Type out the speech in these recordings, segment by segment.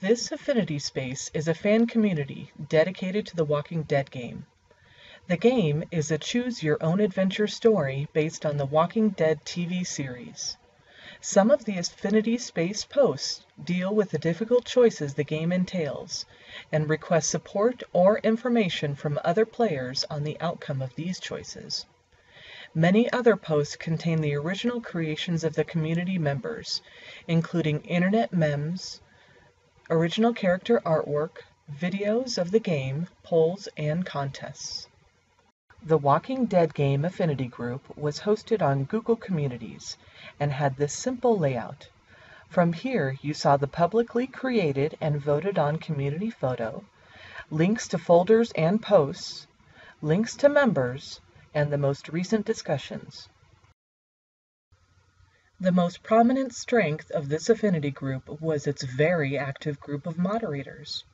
This Affinity Space is a fan community dedicated to the Walking Dead game. The game is a choose-your-own-adventure story based on the Walking Dead TV series. Some of the Affinity Space posts deal with the difficult choices the game entails and request support or information from other players on the outcome of these choices. Many other posts contain the original creations of the community members, including internet memes, original character artwork, videos of the game, polls, and contests. The Walking Dead game Affinity group was hosted on Google Communities and had this simple layout. From here, you saw the publicly created and voted on community photo, links to folders and posts, links to members, and the most recent discussions. The most prominent strength of this Affinity group was its very active group of moderators.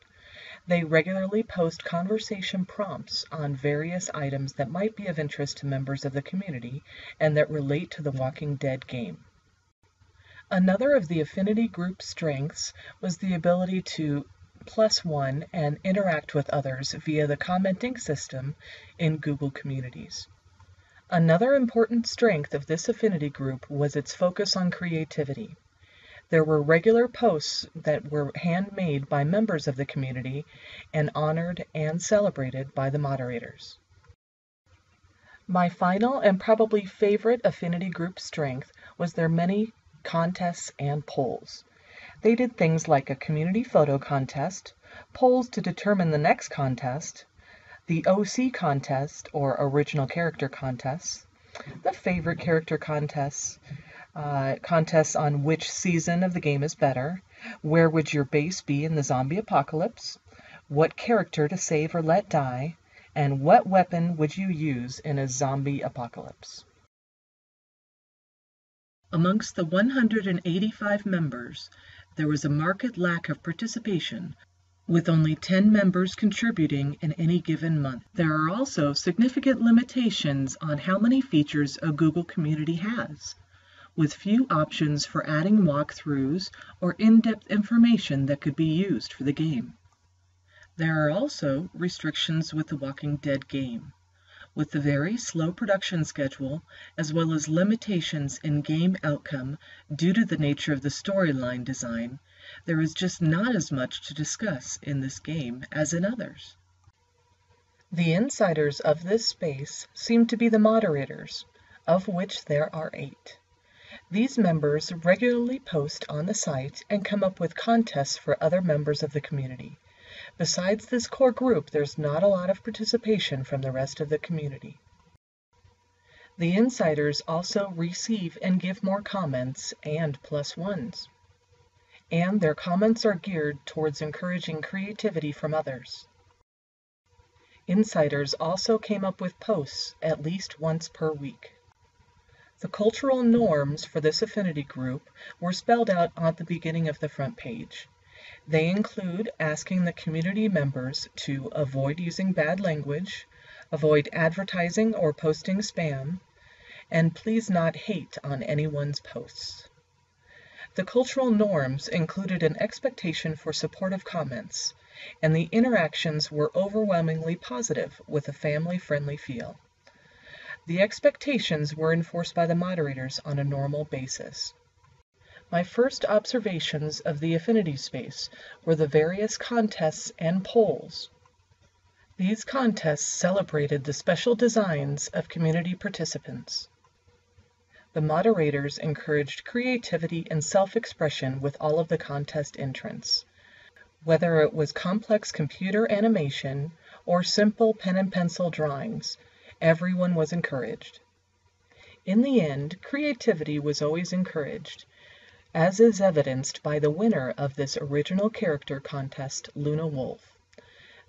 They regularly post conversation prompts on various items that might be of interest to members of the community and that relate to the Walking Dead game. Another of the Affinity group's strengths was the ability to +1 and interact with others via the commenting system in Google Communities. Another important strength of this Affinity group was its focus on creativity. There were regular posts that were handmade by members of the community and honored and celebrated by the moderators. My final and probably favorite Affinity group strength was their many contests and polls. They did things like a community photo contest, polls to determine the next contest, the OC contest or original character contests, the favorite character contests, contests on which season of the game is better, where would your base be in the zombie apocalypse, what character to save or let die, and what weapon would you use in a zombie apocalypse. Amongst the 185 members, there was a marked lack of participation, with only 10 members contributing in any given month. There are also significant limitations on how many features a Google community has, with few options for adding walkthroughs or in-depth information that could be used for the game. There are also restrictions with the Walking Dead game, with the very slow production schedule, as well as limitations in game outcome due to the nature of the storyline design. There is just not as much to discuss in this game as in others. The insiders of this space seem to be the moderators, of which there are 8. These members regularly post on the site and come up with contests for other members of the community. Besides this core group, there's not a lot of participation from the rest of the community. The insiders also receive and give more comments and +1s. And their comments are geared towards encouraging creativity from others. Insiders also came up with posts at least once per week. The cultural norms for this Affinity group were spelled out at the beginning of the front page. They include asking the community members to avoid using bad language, avoid advertising or posting spam, and please not hate on anyone's posts. The cultural norms included an expectation for supportive comments, and the interactions were overwhelmingly positive with a family-friendly feel. The expectations were enforced by the moderators on a normal basis. My first observations of the Affinity space were the various contests and polls. These contests celebrated the special designs of community participants. The moderators encouraged creativity and self-expression with all of the contest entrants. Whether it was complex computer animation or simple pen and pencil drawings, everyone was encouraged. In the end, creativity was always encouraged, as is evidenced by the winner of this original character contest, Luna Wolf.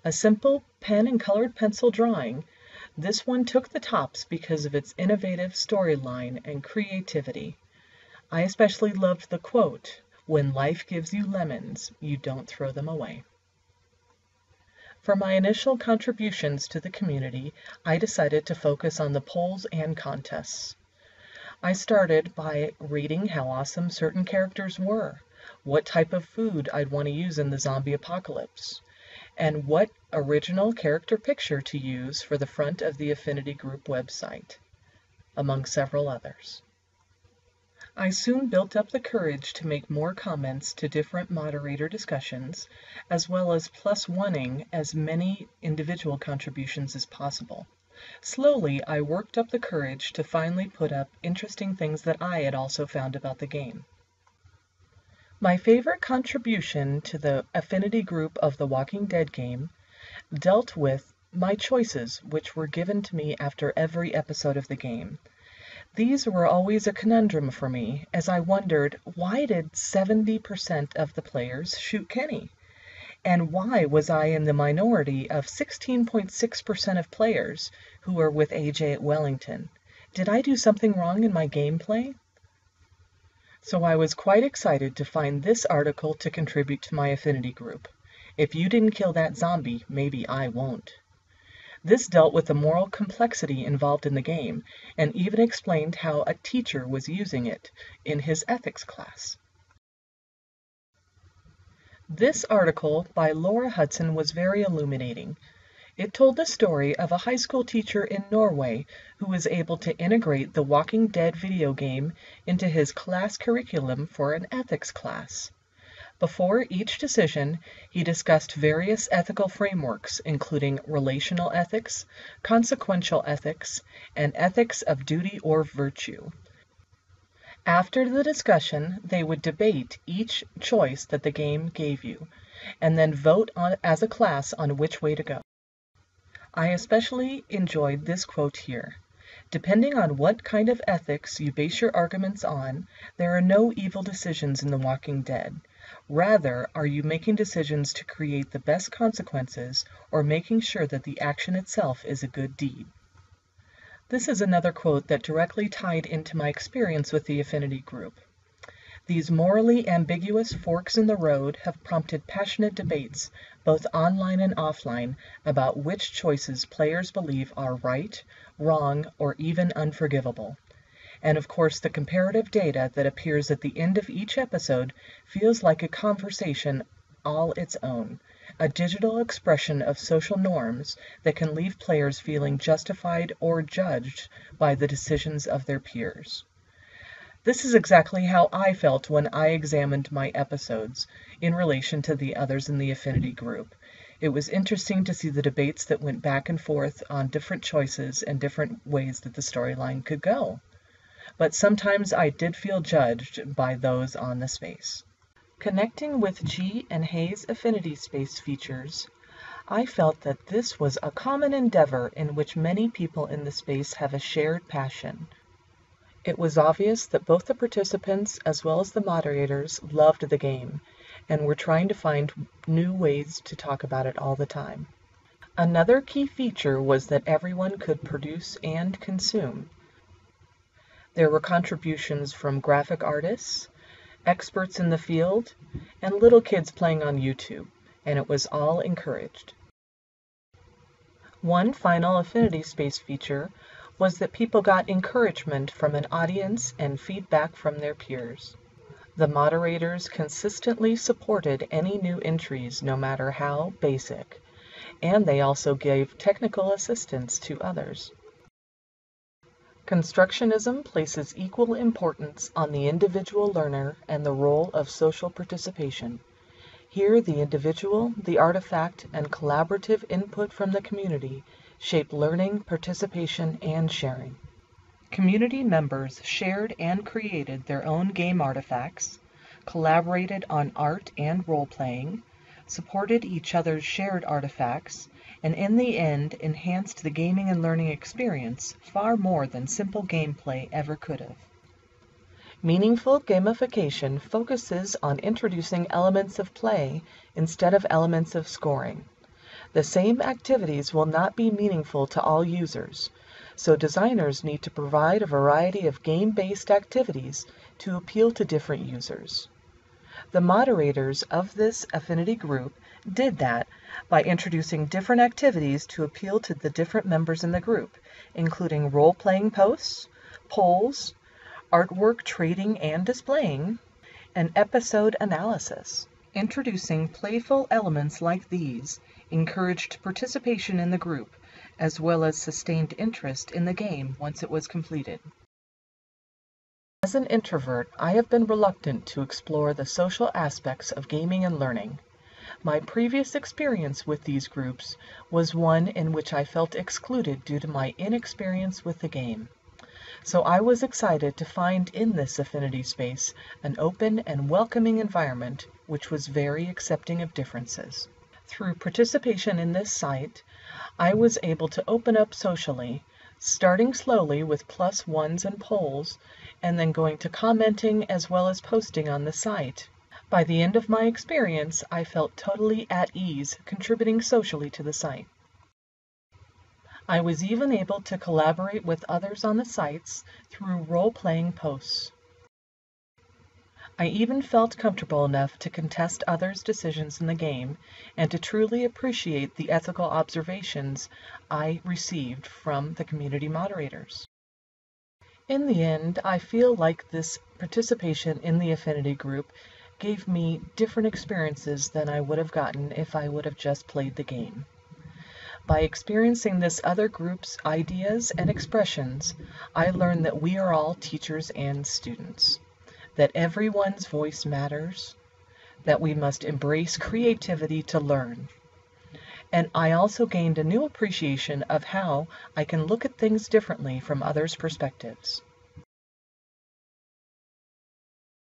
A simple pen and colored pencil drawing, this one took the tops because of its innovative storyline and creativity. I especially loved the quote, "When life gives you lemons, you don't throw them away." For my initial contributions to the community, I decided to focus on the polls and contests. I started by reading how awesome certain characters were, what type of food I'd want to use in the zombie apocalypse, and what original character picture to use for the front of the Affinity Group website, among several others. I soon built up the courage to make more comments to different moderator discussions, as well as +1ing as many individual contributions as possible. Slowly, I worked up the courage to finally put up interesting things that I had also found about the game. My favorite contribution to the Affinity Group of the Walking Dead game dealt with my choices, which were given to me after every episode of the game. These were always a conundrum for me, as I wondered, why did 70% of the players shoot Kenny? And why was I in the minority of 16.6% of players who were with AJ at Wellington? Did I do something wrong in my gameplay? So I was quite excited to find this article to contribute to my Affinity Group. If you didn't kill that zombie, maybe I won't. This dealt with the moral complexity involved in the game, and even explained how a teacher was using it in his ethics class. This article by Laura Hudson was very illuminating. It told the story of a high school teacher in Norway who was able to integrate the Walking Dead video game into his class curriculum for an ethics class. Before each decision, he discussed various ethical frameworks, including relational ethics, consequential ethics, and ethics of duty or virtue. After the discussion, they would debate each choice that the game gave you, and then vote as a class on which way to go. I especially enjoyed this quote here. Depending on what kind of ethics you base your arguments on, there are no evil decisions in The Walking Dead. Rather, are you making decisions to create the best consequences or making sure that the action itself is a good deed? This is another quote that directly tied into my experience with the Affinity Group. These morally ambiguous forks in the road have prompted passionate debates, both online and offline, about which choices players believe are right, wrong, or even unforgivable. And of course, the comparative data that appears at the end of each episode feels like a conversation all its own, a digital expression of social norms that can leave players feeling justified or judged by the decisions of their peers. This is exactly how I felt when I examined my episodes in relation to the others in the Affinity Group. It was interesting to see the debates that went back and forth on different choices and different ways that the storyline could go. But sometimes I did feel judged by those on the space. Connecting with G and Hayes' Affinity Space features, I felt that this was a common endeavor in which many people in the space have a shared passion. It was obvious that both the participants as well as the moderators loved the game and were trying to find new ways to talk about it all the time. Another key feature was that everyone could produce and consume. There were contributions from graphic artists, experts in the field, and little kids playing on YouTube, and it was all encouraged. One final Affinity Space feature was that people got encouragement from an audience and feedback from their peers. The moderators consistently supported any new entries, no matter how basic, and they also gave technical assistance to others. Constructionism places equal importance on the individual learner and the role of social participation. Here, the individual, the artifact, and collaborative input from the community shape learning, participation, and sharing. Community members shared and created their own game artifacts, collaborated on art and role-playing, supported each other's shared artifacts, and in the end enhanced the gaming and learning experience far more than simple gameplay ever could have. Meaningful gamification focuses on introducing elements of play instead of elements of scoring. The same activities will not be meaningful to all users, so designers need to provide a variety of game-based activities to appeal to different users. The moderators of this Affinity group did that by introducing different activities to appeal to the different members in the group, including role-playing posts, polls, artwork trading and displaying, and episode analysis. Introducing playful elements like these encouraged participation in the group, as well as sustained interest in the game once it was completed. As an introvert, I have been reluctant to explore the social aspects of gaming and learning. My previous experience with these groups was one in which I felt excluded due to my inexperience with the game. So I was excited to find in this affinity space an open and welcoming environment which was very accepting of differences. Through participation in this site, I was able to open up socially, starting slowly with +1s and polls, and then going to commenting as well as posting on the site. By the end of my experience, I felt totally at ease contributing socially to the site. I was even able to collaborate with others on the sites through role-playing posts. I even felt comfortable enough to contest others' decisions in the game and to truly appreciate the ethical observations I received from the community moderators. In the end, I feel like this participation in the affinity group gave me different experiences than I would have gotten if I would have just played the game. By experiencing this other group's ideas and expressions, I learned that we are all teachers and students, that everyone's voice matters, that we must embrace creativity to learn. And I also gained a new appreciation of how I can look at things differently from others' perspectives.